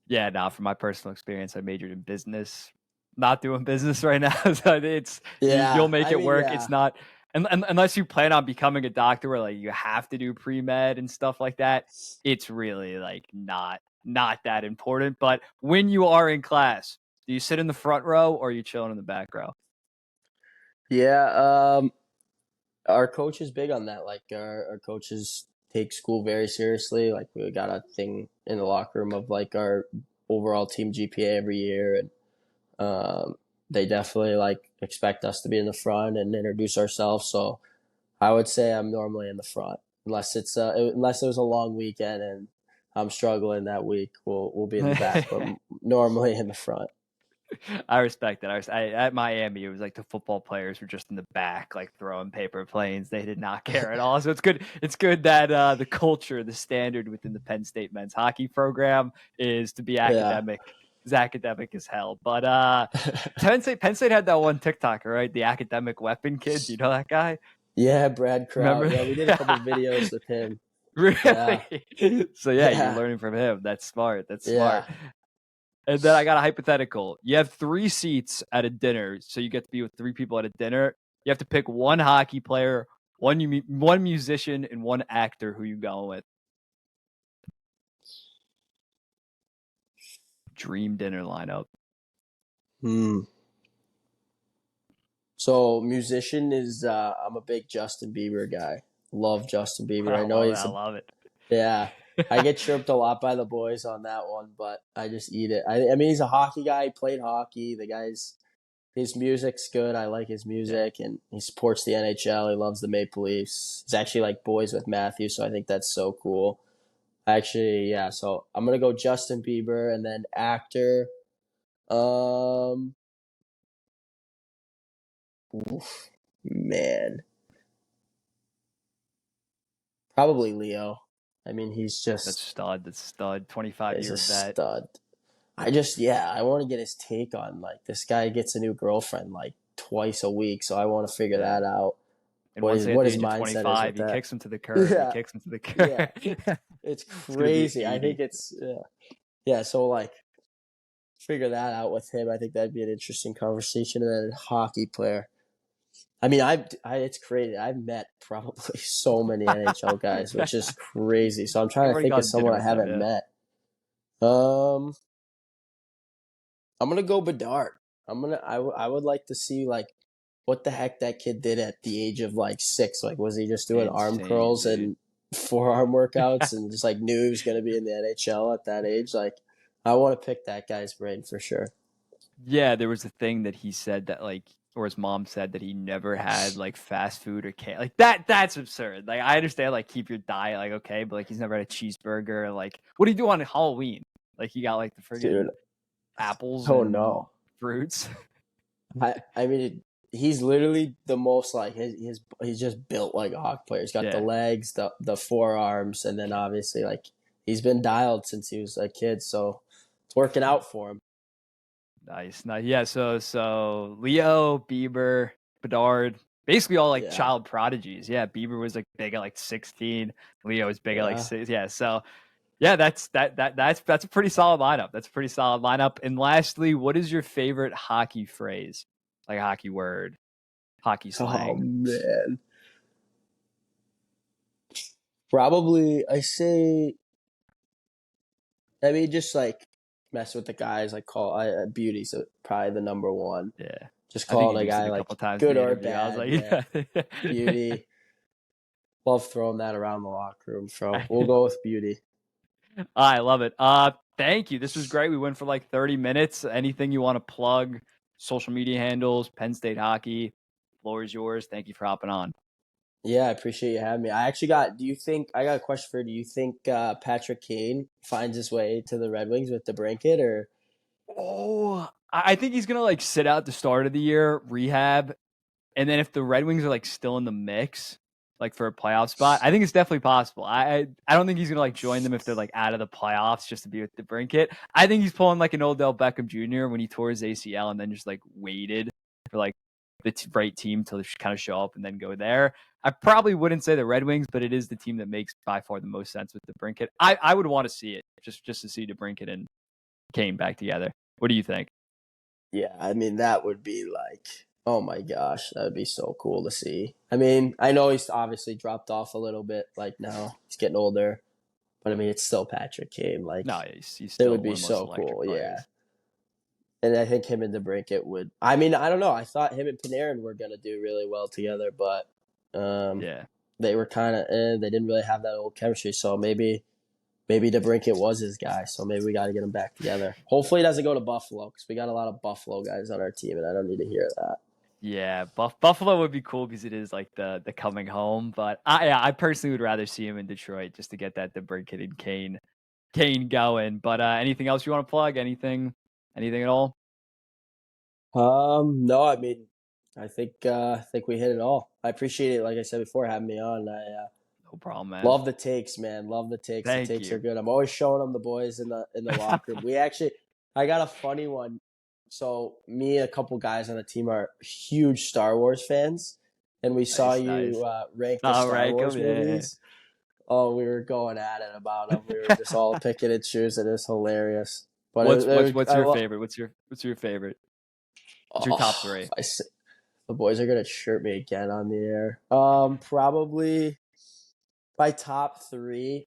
Yeah, now from my personal experience, I majored in business. Not doing business right now, so you'll Yeah, make I it mean, work. yeah, It's not unless you plan on becoming a doctor, where like you have to do pre med and stuff like that. It's really like not that important. But when you are in class, do you sit in the front row or are you chilling in the back row? yeah. Our coach is big on that. Like our coaches take school very seriously. Like we got a thing in the locker room of like our overall team GPA every year, and they definitely like expect us to be in the front and introduce ourselves. So I would say I'm normally in the front, unless it was a long weekend and I'm struggling that week. We'll be in the back, but normally in the front. I respect that. At Miami, it was like the football players were just in the back, like throwing paper planes. They did not care at all. So it's good. It's good that the culture, the standard within the Penn State men's hockey program is to be Yeah. academic. It's academic as hell. But Penn State had that one TikToker, right? The academic weapon kid. Do you know that guy? Yeah, Brad Kraut. Remember? Yeah, we did a couple videos with him. Yeah. Really? So yeah, you're Yeah. learning from him. That's smart. That's Yeah. smart. And then I got a hypothetical. You have 3 seats at a dinner, so you get to be with 3 people at a dinner. You have to pick one hockey player, one musician, and one actor. Who you going with? Dream dinner lineup. Hmm. So musician is I'm a big Justin Bieber guy. Love Justin Bieber. I I know love it. he's I a love it. yeah. I get chirped a lot by the boys on that one, but I just eat it. I mean he's a hockey guy, he played hockey. The guy's his music's good. I like his Yeah. music and he supports the NHL. He loves the Maple Leafs. He's actually like boys with Matthew, so I think that's so cool. Actually, yeah, so I'm gonna go Justin Bieber and then actor. Um oof, man. Probably Leo. I mean, he's That's just stud. That's stud. 25 is a year vet. stud. I want to get his take on like this guy gets a new girlfriend like twice a week, so I want to figure Yeah. that out. And once they hit What the his age of mindset is 25, with he that. kicks him to the curb. He Yeah, kicks him to the yeah, curb. it's It's gonna be crazy. I think 80. it's yeah. So like figure that out with him. I think that'd be an interesting conversation. And then a hockey player. I mean, it's crazy. I've met probably so many NHL guys, which is crazy. So I'm I've trying to already think of gone to dinner someone I with them. haven't Yeah. met. Um, I'm gonna go Bedard. I would like to see like what the heck that kid did at the age of like 6. Like, was he just doing arm Insane, curls dude. and forearm workouts and just like knew he was gonna be in the NHL at that age? Like, I want to pick that guy's brain for sure. Yeah, there was a thing that he said that like, or his mom said that he never had like fast food or can like that. That's absurd. Like I understand like keep your diet like okay, but like he's never had a cheeseburger. Like what do you do on Halloween? Like he got like the friggin' Dude, apples oh and no. fruits. I mean, he's literally the most like he's just built like a hockey player. He's got the Yeah. legs, the forearms, and then obviously like he's been dialed since he was a kid, so it's working out for him. Nice. Nice. Yeah. So Leo, Bieber, Bedard, basically all like Yeah, child prodigies. Yeah. Bieber was like big at like 16. Leo was big at like yeah. 6. Yeah. So yeah, that's a pretty solid lineup. That's a pretty solid lineup. And lastly, what is your favorite hockey phrase? Like a hockey word, hockey Oh slang? man, probably I say. I mean, just like mess with the guys. Like beauty's probably the number one. Yeah. Just I think you calling a used it guy a like couple times in good the or interview. I was bad. like, Yeah, yeah. beauty. Love throwing that around the locker room. So we'll go with beauty. I love it. Thank you. This was great. We went for like 30 minutes. Anything you want to plug? Social media handles, Penn State hockey. Floor is yours. Thank you for hopping on. Yeah, I appreciate you having me. I actually got. Do you think I got a question for you? Do you think Patrick Kane finds his way to the Red Wings with the brinket, or Oh, I think he's gonna like sit out the start of the year, rehab, and then if the Red Wings are like still in the mix, like for a playoff spot, I think it's definitely possible. I don't think he's gonna like join them if they're like out of the playoffs just to be with the brinket. I think he's pulling like an Odell Beckham Jr. when he tore his ACL and then just like waited for like the right team to kind of show up and then go there. I probably wouldn't say the Red Wings, but it is the team that makes by far the most sense with the brinket. I would want to see it just to see the brinket and Kane back together. What do you think? yeah? I mean, that would be like, oh my gosh, that would be so cool to see. I mean, I know he's obviously dropped off a little bit. Like now he's getting older, but I mean, it's still Patrick Kane. Like No, he's it still would one be of the most so electric cool. Yeah, players. and I think him and the brinket would. I mean, I don't know. I thought him and Panarin were gonna do really well together, but um, Yeah. they were kind of they didn't really have that old chemistry. So maybe DeBrincat was his guy. So maybe we got to get him back together. Hopefully, he doesn't go to Buffalo because we got a lot of Buffalo guys on our team, and I don't need to hear that. Yeah, Buffalo would be cool because it is like the coming home. But I personally would rather see him in Detroit just to get that DeBrincat and Kane going. But anything else you want to plug? Anything at all? No, I mean, I think we hit it all. I appreciate it. Like I said before, having me on. I No problem, man. love the takes, man. Love the takes. The Thank takes are you. good. I'm always showing them the boys in the locker room. I got a funny one. So me and a couple guys on the team are huge Star Wars fans, and we saw Nice, you nice. rank the All Star right, Wars come yeah. movies. Oh, we were going at it about them. We were just all picking and choosing. It was hilarious. But What's I your love. favorite? What's your favorite? What's your top Oh, three? the boys are gonna chirp me again on the air. Probably my top three.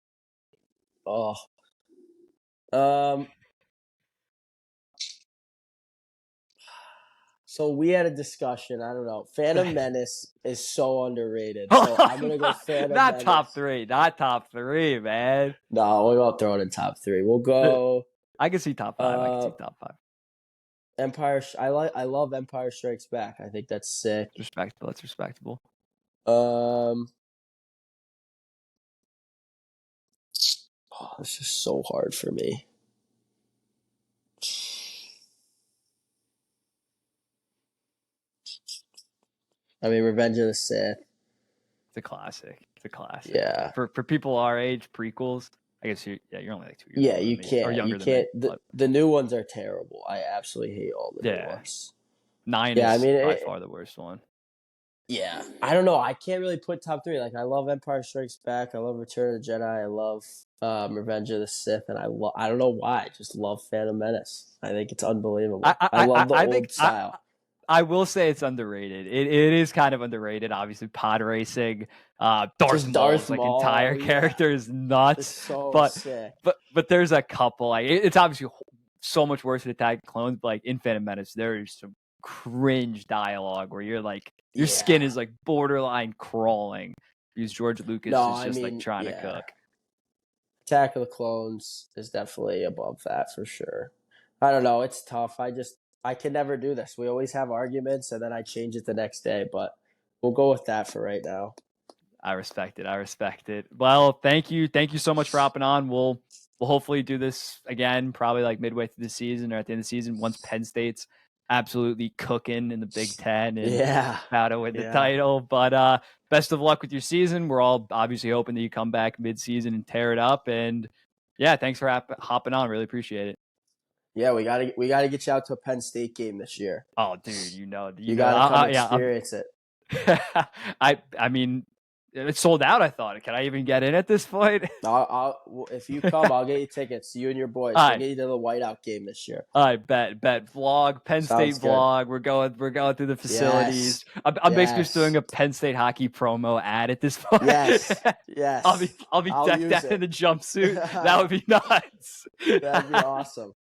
Oh, um. So we had a discussion. I don't know. Phantom Menace is so underrated. So I'm gonna go Phantom Not top Menace. three, not top three, man. No, we won't throw it in top three. We'll go. I can see top five. I can Uh, see top five. I love Empire Strikes Back. I think that's sick. It's respectable. It's respectable. Um. Oh, this is so hard for me. I mean, Revenge of the Sith. It's a classic. It's a classic. Yeah. For people our age, prequels. I guess you're only like 2 years Yeah, older you than me or can't. You younger than me. can't. But The new ones are terrible. I absolutely hate all the new yeah, ones. 9 Yeah, I is mean, by far the worst one. yeah. I don't know. I can't really put top three. Like, I love Empire Strikes Back. I love Return of the Jedi. I love Revenge of the Sith, and I don't know why. I just love Phantom Menace. I think it's unbelievable. I love the I old think style. I will say it's underrated. It is kind of underrated. Obviously, pod racing. Darth Just Darth Maul's like entire Maul. Yeah, character is it's nuts. so But sick. there's a couple. Like it's obviously so much worse than Attack of the Clones. But like in Phantom Menace, there is some cringe dialogue where you're like your skin Yeah. is like borderline crawling because George Lucas No, is I just like mean, trying to yeah. cook. Attack of the Clones is definitely above that for sure. I don't know. It's tough. I can never do this. We always have arguments, and then I change it the next day. But we'll go with that for right now. I respect it. I respect it. Well, thank you. Thank you so much for hopping on. We'll hopefully do this again, probably like midway through the season or at the end of the season once Penn State's absolutely cooking in the Big Ten and Yeah, about to win the yeah, title. But best of luck with your season. We're all obviously hoping that you come back mid-season and tear it up. And yeah, thanks for hopping on. Really appreciate it. yeah. We gotta get you out to a Penn State game this year. Oh, dude, You gotta come experience it. I mean, it's sold out. I thought. Can I even get in at this point? If you come, I'll get you tickets. You and your boys. All We'll right. get you to the Whiteout game this year. I bet vlog Penn State Sounds good. vlog. We're going through the Yes, facilities. I'm basically just doing yes, a Penn State hockey promo ad at this point. yes, yes. I'll be I'll decked use out in it. the jumpsuit. That would be nuts. That'd be awesome.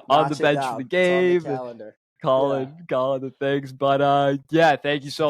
On the Notch it bench for the down. It's on the game, calendar. Yeah. calling the things. But yeah, thank you so